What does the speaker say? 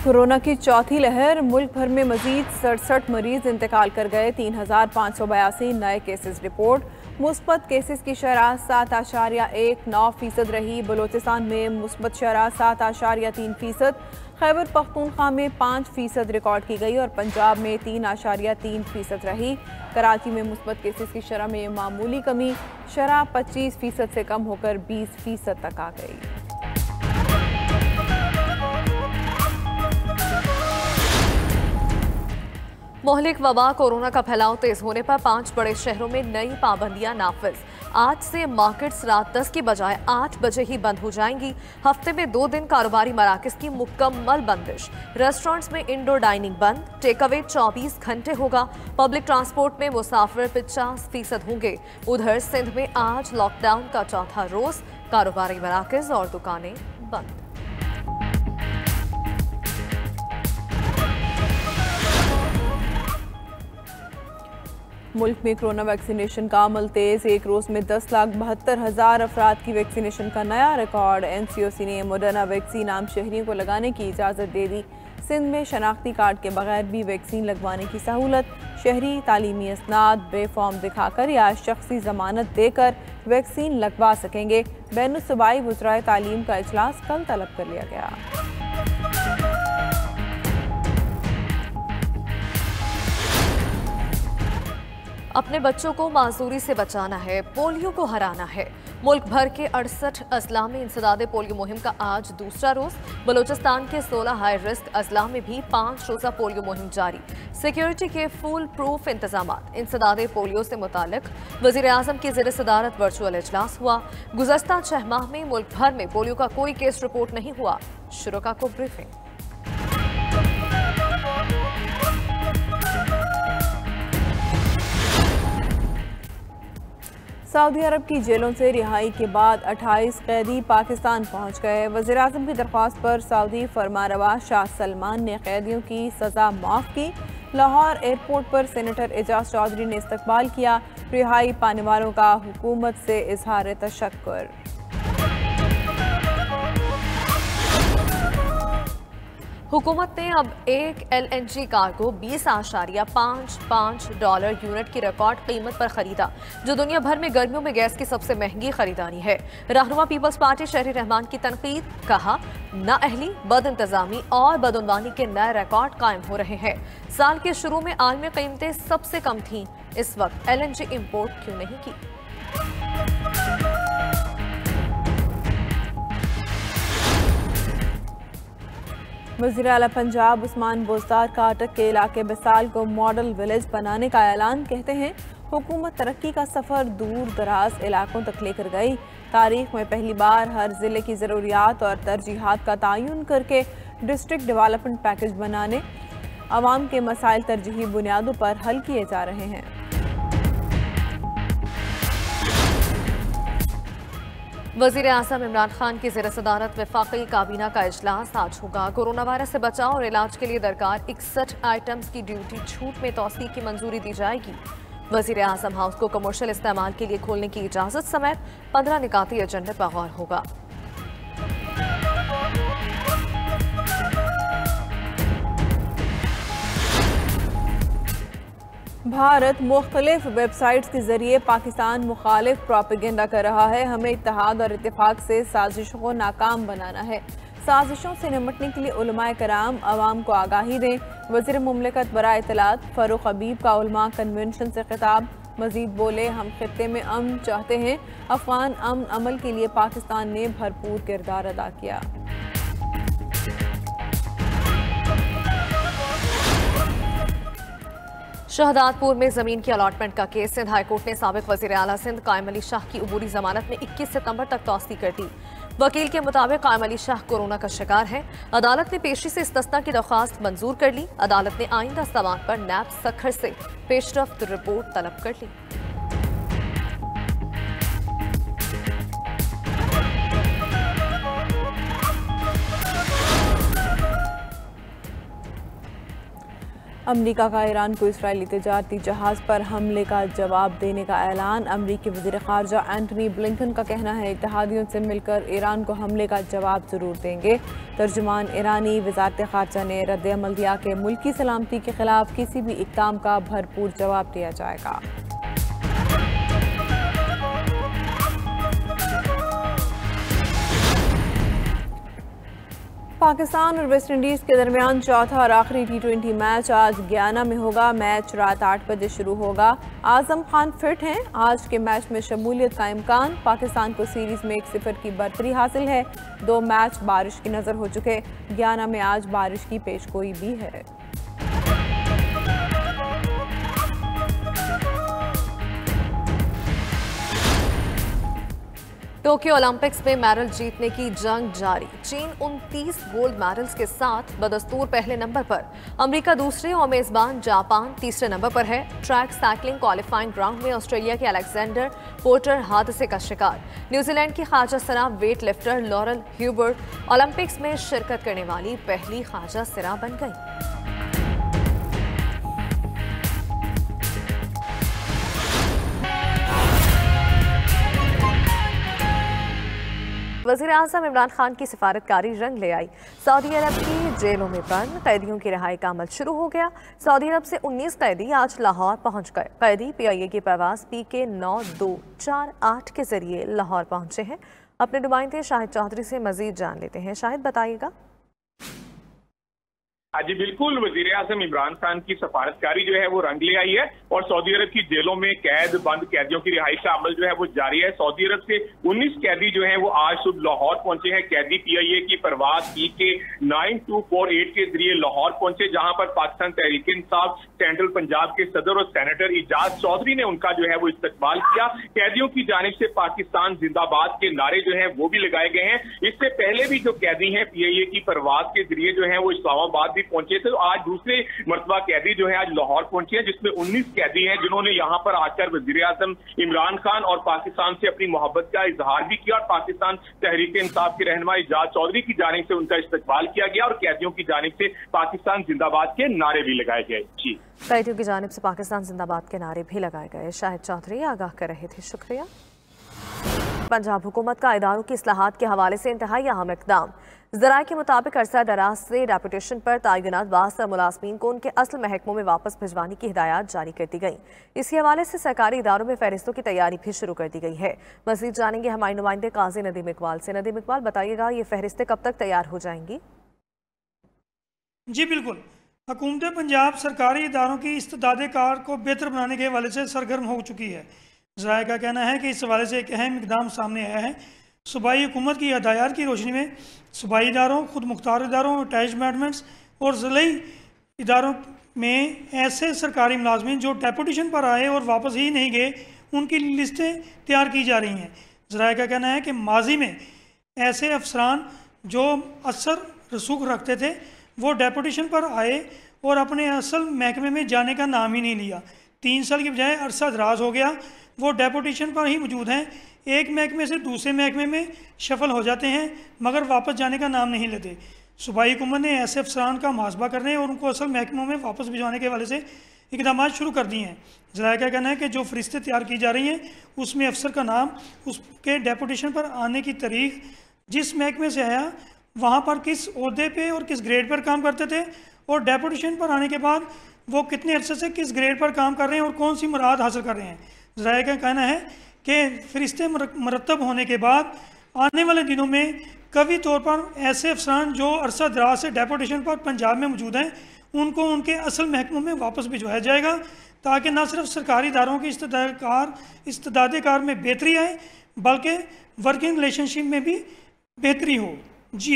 Corona की चौथी लहर, मुल्क भर में मजीद 67 मरीज इंतकाल कर गए। 3582 नए केसेस रिपोर्ट। मुस्बत केसेस की शरह 7.19% रही। बलोचिस्तान में मुस्बत शरह 7.3%, खैबर पख्तूनख्वा में 5% रिकॉर्ड की गई और पंजाब में 3.3% रही। कराची में मुस्बत केसेस की शरह में मामूली कमी, शरह 25% से कम होकर 20% तक आ गई। मोहलिक वबा कोरोना का फैलाव तेज होने पर 5 बड़े शहरों में नई पाबंदियां नाफिज। आज से मार्केट्स रात 10 की बजाय 8 बजे ही बंद हो जाएंगी। हफ्ते में 2 दिन कारोबारी मराकज की मुकम्मल बंदिश। रेस्टोरेंट्स में इंडोर डाइनिंग बंद। टेक अवे 24 घंटे होगा। पब्लिक ट्रांसपोर्ट में मुसाफिर 50% होंगे। उधर सिंध में आज लॉकडाउन का चौथा रोज, कारोबारी मराकज और दुकानें बंद। मुल्क में कोरोना वैक्सीनेशन का अमल तेज। एक रोज में 10,72,000 अफराद की वैक्सीनेशन का नया रिकॉर्ड। NCOC ने मॉडर्ना वैक्सीन आम शहरियों को लगाने की इजाज़त दे दी। सिंध में शनाख्ती कार्ड के बगैर भी वैक्सीन लगवाने की सहूलत। शहरी तालीमी असनाद बेफॉर्म दिखाकर या शख्सी जमानत देकर वैक्सीन लगवा सकेंगे। बैनुल सूबाई वज़राए तालीम का इजलास कल तलब कर लिया गया। अपने बच्चों को माजूरी से बचाना है, पोलियो को हराना है। मुल्क भर के 68 अजला में इंसदादे पोलियो मुहिम का आज दूसरा रोज। बलोचिस्तान के 16 हाई रिस्क अजला में भी 5 रोजा पोलियो मुहिम जारी। सिक्योरिटी के फुल प्रूफ इंतजाम। इंसदादे पोलियो से मुतालिक वजीर आजम की ज़ेर सदारत वर्चुअल इजलास हुआ। गुज़श्ता 6 माह में मुल्क भर में पोलियो का कोई केस रिपोर्ट नहीं हुआ। शुरा को ब्रीफिंग। सऊदी अरब की जेलों से रिहाई के बाद 28 कैदी पाकिस्तान पहुंच गए। वज़ीर आज़म की दरख्वास्त पर सऊदी फरमारवा शाह सलमान ने कैदियों की सज़ा माफ़ की। लाहौर एयरपोर्ट पर सेनेटर एजाज चौधरी ने इस्तकबाल किया। रिहाई पाने वालों का हुकूमत से इजहार तशक्कुर। हुकूमत ने अब एक LNG कार्गो $20.55 यूनिट की रिकॉर्ड कीमत पर खरीदा, जो दुनिया भर में गर्मियों में गैस की सबसे महंगी खरीदारी है। रहनुमा पीपल्स पार्टी शहरी रहमान की तनकीद, कहा नाअहली, बद इंतजामी और बदउनवानी के नए रिकॉर्ड कायम हो रहे हैं। साल के शुरू में आलमी कीमतें सबसे कम थीं, इस वक्त LNG इम्पोर्ट क्यों नहीं की? वज़ीर आला पंजाब उस्मान बोजदार का अटक के इलाके बिसाल को मॉडल विलेज बनाने का ऐलान। कहते हैं हुकूमत तरक्की का सफ़र दूर दराज इलाकों तक लेकर गई। तारीख में पहली बार हर ज़िले की ज़रूरियात और तरजीहात का तयन करके डिस्ट्रिक्ट डेवलपमेंट पैकेज बनाने, आवाम के मसाइल तरजीही बुनियादों पर हल किए जा रहे हैं। वज़ीर आज़म इमरान खान की ज़ेर सदारत वफाकी काबीना का इजलास आज होगा। कोरोना वायरस से बचाव और इलाज के लिए दरकार 61 आइटम्स की ड्यूटी छूट में तौसीक़ की मंजूरी दी जाएगी। वज़ीर आज़म हाउस को कमर्शियल इस्तेमाल के लिए खोलने की इजाज़त समेत 15 निकाती एजेंडे पर गौर होगा। भारत मुख्तलिफ वेबसाइट्स के जरिए पाकिस्तान मुखालिफ प्रोपेगेंडा कर रहा है। हमें इत्तेहाद और इत्तेफाक से साजिशों को नाकाम बनाना है। साजिशों से निपटने के लिए उलमाए कराम अवाम को आगाही दें। वज़ीर मुमलिकत बराए इत्तलात फ़ारूक हबीब का उलमा कन्वेंशन से खिताब। मजीद बोले, हम खित्ते में अमन चाहते हैं। अफगान अमन अमल के लिए पाकिस्तान ने भरपूर किरदार अदा किया। शहदादपुर में जमीन की अलॉटमेंट का केस। सिंध हाईकोर्ट ने साबिक वजीर आला सिंध कायम अली शाह की अबूरी जमानत में 21 सितंबर तक तौसीक़ कर दी। वकील के मुताबिक कायम अली शाह कोरोना का शिकार है। अदालत ने पेशी से इस्तिस्ना की दरख्वास्त मंजूर कर ली। अदालत ने आइंदा समात पर नैब सखर से पेशरफ्त रिपोर्ट तलब कर ली। अमरीका का ईरान को इसराइली तिजारती जहाज़ पर हमले का जवाब देने का ऐलान। अमरीकी वज़ीर ख़ारजा एंटनी ब्लिंकन का कहना है इत्तेहादियों से मिलकर ईरान को हमले का जवाब ज़रूर देंगे। तर्जुमान ईरानी वज़ारत ख़ारजा ने रद्द-ए-अमल दिया कि मुल्की सलामती के ख़िलाफ़ किसी भी इक़दाम का भरपूर जवाब दिया जाएगा। पाकिस्तान और वेस्ट इंडीज़ के दरमियान चौथा और आखिरी T20 मैच आज गयाना में होगा। मैच रात 8 बजे शुरू होगा। आजम खान फिट हैं। आज के मैच में शमूलियत का इम्कान। पाकिस्तान को सीरीज़ में 1-0 की बर्तरी हासिल है। 2 मैच बारिश की नज़र हो चुके। गयाना में आज बारिश की पेशगोई भी है। टोक्यो ओलंपिक्स में मेडल जीतने की जंग जारी। चीन 29 गोल्ड मेडल्स के साथ बदस्तूर पहले नंबर पर, अमेरिका दूसरे और मेजबान जापान तीसरे नंबर पर है। ट्रैक साइकिलिंग क्वालिफाइंग ग्राउंड में ऑस्ट्रेलिया के अलेक्जेंडर पोर्टर हादसे का शिकार। न्यूजीलैंड की ख्वाजा सिरा weight lifter laurel Hubert Olympics में शिरकत करने वाली पहली ख्वाजा सिरा बन गई। वज़ीर आज़म इमरान खान की सिफारतकारी रंग ले आई। सऊदी अरब की जेलों में बंद कैदियों की रिहाई का अमल शुरू हो गया। सऊदी अरब से 19 कैदी आज लाहौर पहुंच गए। कैदी PIA की परवाज़ PK 9248 के जरिए लाहौर पहुंचे हैं। अपने नुमाइंदे शाहिद चौधरी से मजीद जान लेते हैं। शाहिद, बताइएगा। जी बिल्कुल, वजीर आज़म इमरान खान की सफारतकारी जो है वो रंग ले आई है और सऊदी अरब की जेलों में कैद बंद कैदियों की रिहाई का अमल जो है वो जारी है। सऊदी अरब से 19 कैदी जो हैं वो आज सुबह लाहौर पहुंचे हैं। कैदी PIA की परवाज PK 9248 के जरिए लाहौर पहुंचे, जहां पर पाकिस्तान तहरीक इंसाफ सेंट्रल पंजाब के सदर और सेनेटर इजाज चौधरी ने उनका जो है वो इस्तकबाल किया। कैदियों की जानिब से पाकिस्तान जिंदाबाद के नारे जो है वो भी लगाए गए हैं। इससे पहले भी जो कैदी हैं PIA की परवाज के जरिए जो है वो इस्लामाबाद पहुंचे थे। तो आज दूसरे मरतबा कैदी जो है आज लाहौर पहुंचे हैं, जिसमें 19 कैदी हैं जिन्होंने यहां पर आकर वजीर आज़म इमरान खान और पाकिस्तान से अपनी मोहब्बत का इजहार भी किया और पाकिस्तान तहरीक इंसाफ के रहनुमा इजाज चौधरी की जानिब से उनका इस्तकबाल किया गया और कैदियों की जानिब से पाकिस्तान जिंदाबाद के नारे भी लगाए गए। जी, कैदियों की जानिब से पाकिस्तान जिंदाबाद के नारे भी लगाए गए। शाहिद चौधरी आगाह कर रहे थे, शुक्रिया। पंजाब हुकूमत का इदारों की इस्लाहात के हवाले से इंतहाई अहम इक़दाम। ज़राए के मुताबिक अरसा दराज से रेपुटेशन पर तयनात बासर मुलाजमीन को उनके असल महकमों में वापस भिजवाने की हिदायत जारी कर दी गई। इसी हवाले से सरकारी इदारों में फहरिस्तों की तैयारी भी शुरू कर दी गई है। मज़ीद जानेंगे हमारे नुमाइंदे काजी नदीम इकबाल से। नदीम इकबाल, बताइएगा ये फहरिस्तें कब तक तैयार हो जाएंगी? जी बिल्कुल, हुकूमत पंजाब सरकारी इदारों की इस्तेदाद कार को बेहतर बनाने के हवाले से सरगर्म हो चुकी है। ज़राए का कहना है कि इस हवाले से एक अहम इकदाम सामने आया है। सूबाई हुकूमत की हदायत की रोशनी में सूबाई इदारों, खुद मुख्तार इदारों, अटैचमेंट्स और ज़िलाई इदारों में ऐसे सरकारी मुलाजमीन जो डेपुटेशन पर आए और वापस ही नहीं गए, उनकी लिस्टें तैयार की जा रही हैं। ज़राए का कहना है कि माजी में ऐसे अफसरान जो असर रसूख रखते थे वो डेपुटेशन पर आए और अपने असल महकमे में जाने का नाम ही नहीं लिया। 3 साल की बजाय अरसा दराज हो गया, वो डेपुटेशन पर ही मौजूद हैं। एक महकमे से दूसरे महकमे में शफल हो जाते हैं मगर वापस जाने का नाम नहीं लेते। सूबाई हुकूमत ने ऐसे अफसरान का मुहासबा करने और उनको असल महकमों में वापस भिजवाने के हवाले से इकदाम शुरू कर दिए हैं। ज़राए का कहना है कि जो फरिश्ते तैयार की जा रही हैं उसमें अफसर का नाम, उसके डेपुटेशन पर आने की तारीख, जिस महकमे से आया वहाँ पर किस ओहदे पे और किस ग्रेड पर काम करते थे और डेपुटेशन पर आने के बाद वो कितने अरसे से किस ग्रेड पर काम कर रहे हैं और कौन सी मुराद हासिल कर रहे हैं। ज़राए का कहना है कि फरिश्ते मरतब होने के बाद आने वाले दिनों में कभी तौर पर ऐसे अफसरान जो अरसा दराज से डेपुटेशन पर पंजाब में मौजूद हैं उनको उनके असल महकमों में वापस भिजवाया जाएगा, ताकि न सिर्फ सरकारी इदारों की इस्तेदाद कार में बेहतरी आए बल्कि वर्किंग रिलेशनशिप में भी बेहतरी हो। जी।